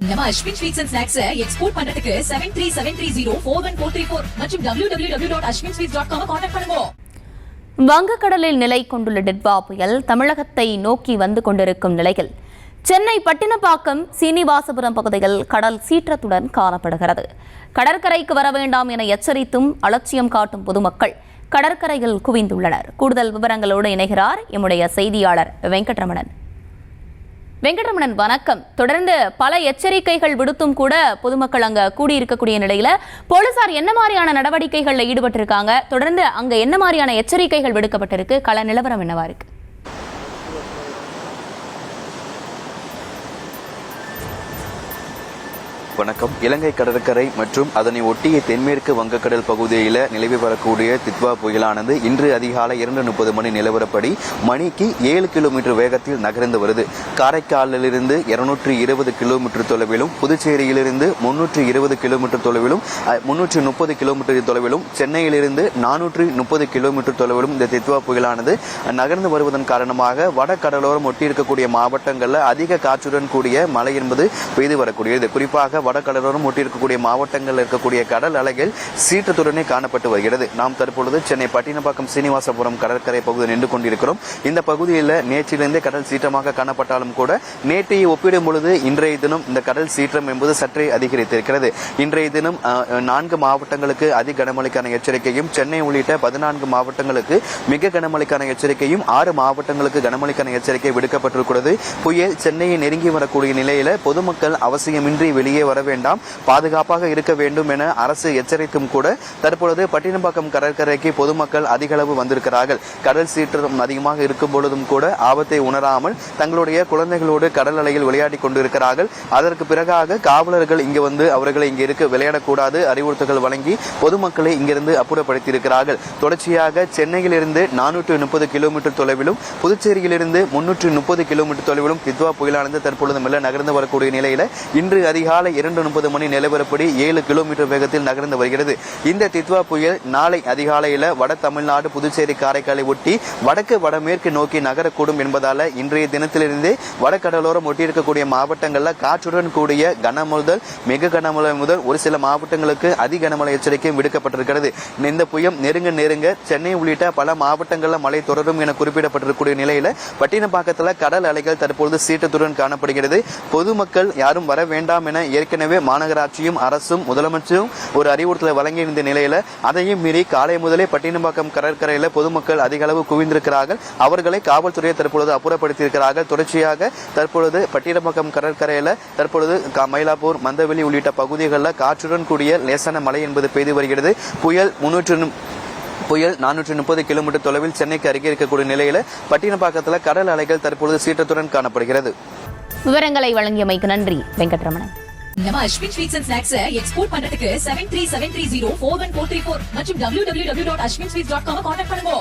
நம்ம Ashwin sweets and snacks export பண்றதுக்கு 7373041434 மற்றும் www.ashwinsweets.com கான்டாக்ட் பண்ணுங்க. வங்கக்கடலில் நிலை கொண்டுள்ள டிட்வா புயல் தமிழகத்தை நோக்கி வந்து கொண்டிருக்கும் நிலையில் சென்னை பட்டினப்பாக்கம் சீனிவாசபுரம் பகுதியில் கடல் சீற்றத்துடன் காணப்படுகிறது. கடற்கரைக்கு வர வேண்டாம் என எச்சரித்தும் அலட்சியம் காட்டும் பொதுமக்கள் கடற்கரையில் குவிந்துள்ளனர். கூடுதல் விவரங்களோடு இணைகிறார் எம்முடைய செய்தியாளர் வெங்கட்ரமணன். வணக்கம். தொடர்ந்து பல எச்சரிக்கைகள் விடுத்தும் கூட பொதுமக்கள் அங்க கூடியிருக்கக்கூடிய நிலையில போலீசார் என்ன மாதிரியான நடவடிக்கைகள்ல ஈடுபட்டிருக்காங்க? தொடர்ந்து அங்க என்ன மாதிரியான எச்சரிக்கைகள் விடுக்கப்பட்டிருக்கு? கள நிலவரம் என்னவா இருக்கு? வணக்கம். இலங்கை கடற்கரை மற்றும் அதனை ஒட்டிய தென்மேற்கு வங்கக்கடல் பகுதியில் நிலவி வரக்கூடிய தித்வா புயலானது இன்று அதிகாலை 2:30 மணி நிலவரப்படி மணிக்கு 7 கிலோமீட்டர் வேகத்தில் நகர்ந்து வருது. காரைக்காலிலிருந்து 220 கிலோமீட்டர் தொலைவிலும், புதுச்சேரியிலிருந்து 320 கிலோமீட்டர் தொலைவிலும், 330 கிலோமீட்டர் தொலைவிலும், சென்னையிலிருந்து 430 கிலோமீட்டர் தொலைவிலும் இந்த தித்வா புயலானது நகர்ந்து வருவதன் காரணமாக வட கடலோரம் ஒட்டியிருக்கக்கூடிய மாவட்டங்களில் அதிக காற்றுடன் கூடிய மழை என்பது பெய்து வரக்கூடியது. குறிப்பாக வடகடலோரம் ஒட்டியிருக்கக்கூடிய மாவட்டங்களில் இருக்கக்கூடிய கடல் அலைகள் சீற்றத்துடனே காணப்பட்டு வருகிறது. நாம் தற்பொழுது சென்னை பட்டினப்பாக்கம் சீனிவாசபுரம் கடற்கரை பகுதியில் நின்று கொண்டிருக்கிறோம். இந்த பகுதியில் நேற்றிலிருந்தே கடல் சீற்றமாக காணப்பட்டாலும் கூட நேற்றையை ஒப்பிடும் பொழுது இன்றைய தினம் இந்த கடல் சீற்றம் என்பது சற்றே அதிகரித்திருக்கிறது. இன்றைய தினம் 4 மாவட்டங்களுக்கு அதி கனமழைக்கான எச்சரிக்கையும், சென்னை உள்ளிட்ட 14 மாவட்டங்களுக்கு மிக கனமழைக்கான எச்சரிக்கையும், 6 மாவட்டங்களுக்கு கனமழைக்கான எச்சரிக்கை விடுக்கப்பட்டிருக்கிறது. புயல் சென்னையை நெருங்கி வரக்கூடிய நிலையில பொதுமக்கள் அவசியமின்றி வெளியே வர வேண்டாம், பாதுகாப்பாக இருக்க வேண்டும் என அரசு எச்சரித்தும் கூட தற்பொழுது பட்டினப்பாக்கம் கடற்கரைக்கு பொதுமக்கள் அதிக அளவு வந்திருக்கிறார்கள். கடல் சீற்றம் அதிகமாக இருக்கும் பொழுதும் கூட ஆபத்தை உணராமல் தங்களுடைய குழந்தைகளோடு கடல் அலையில் விளையாடி கொண்டிருக்கிறார்கள். அதற்கு பிறகாக காவலர்கள் இங்கு வந்து அவர்களை இங்கு இருக்க விளையாடக்கூடாது அறிவுறுத்தல்கள் வழங்கி பொதுமக்களை இங்கிருந்து அப்புறப்படுத்தியிருக்கிறார்கள். தொடர்ச்சியாக சென்னையிலிருந்து 430 கிலோமீட்டர் தொலைவிலும், புதுச்சேரியிலிருந்து 330 கிலோமீட்டர் தொலைவிலும் தித்வா புயலானது தற்பொழுது மெல்ல நகர்ந்து வரக்கூடிய நிலையில இன்று அதிகாலை 2:30 மணி நிலவரப்படி 7 கிலோமீட்டர் வேகத்தில் நகர்ந்து வருகிறது. இந்த தித்வா புயல் நாளை அதிகாலையில வட தமிழ்நாடு, புதுச்சேரி, காரைக்காலை ஒட்டி வடக்கு வடமேற்கு நோக்கி நகரக்கூடும் என்பதால இன்றைய தினத்திலிருந்தே வடகடலோரம் ஒட்டியிருக்கக்கூடிய மாவட்டங்கள்ல காற்றுடன் கூடிய கனமுதல் மிக கனமழை முதல் ஒரு சில மாவட்டங்களுக்கு அதி கனமழை எச்சரிக்கையும் விடுக்கப்பட்டிருக்கிறது. இந்த புயல் நெருங்க சென்னை உள்ளிட்ட பல மாவட்டங்கள்ல மழை தொடரும் என குறிப்பிடப்பட்டிருக்கூடிய நிலையில பட்டினப்பாக்கத்தில் கடல் அலைகள் தற்பொழுது சீற்றத்துடன் காணப்படுகிறது. பொதுமக்கள் யாரும் வர வேண்டாம் என ஏற்கனவே மாநகராட்சியும் அரசும் முதலமைச்சரும் ஒரு அறிவுறுத்தலை வழங்கியிருந்த நிலையில அதையும் மீறி காலை முதலே பட்டினப்பாக்கம் கடற்கரையில பொதுமக்கள் அதிக அளவு குவிந்திருக்கிறார்கள். அவர்களை காவல்துறையை தற்பொழுது அப்புறப்படுத்தியிருக்கிறார்கள். தொடர்ச்சியாக தற்பொழுது பட்டினப்பாக்கம் கடற்கரையில தற்பொழுது மயிலாப்பூர், மந்தவெளி உள்ளிட்ட பகுதிகளில் காற்றுடன் கூடிய லேசான மழை என்பது பெய்து வருகிறது. புயல் 430 கிலோமீட்டர் தொலைவில் சென்னைக்கு அருகே இருக்கக்கூடிய நிலையில பட்டினப்பாக்கத்தில் கடல் அலைகள் தற்பொழுது சீற்றத்துடன் காணப்படுகிறது. விவரங்களை வழங்கியமைக்கு நன்றி வெங்கட்ரமணன். நம்ம Ashwin sweets and snacks export பண்றதுக்கு 7373041434 மற்றும் www.ashwinsweets.com கான்டாக்ட் பண்ணுங்க.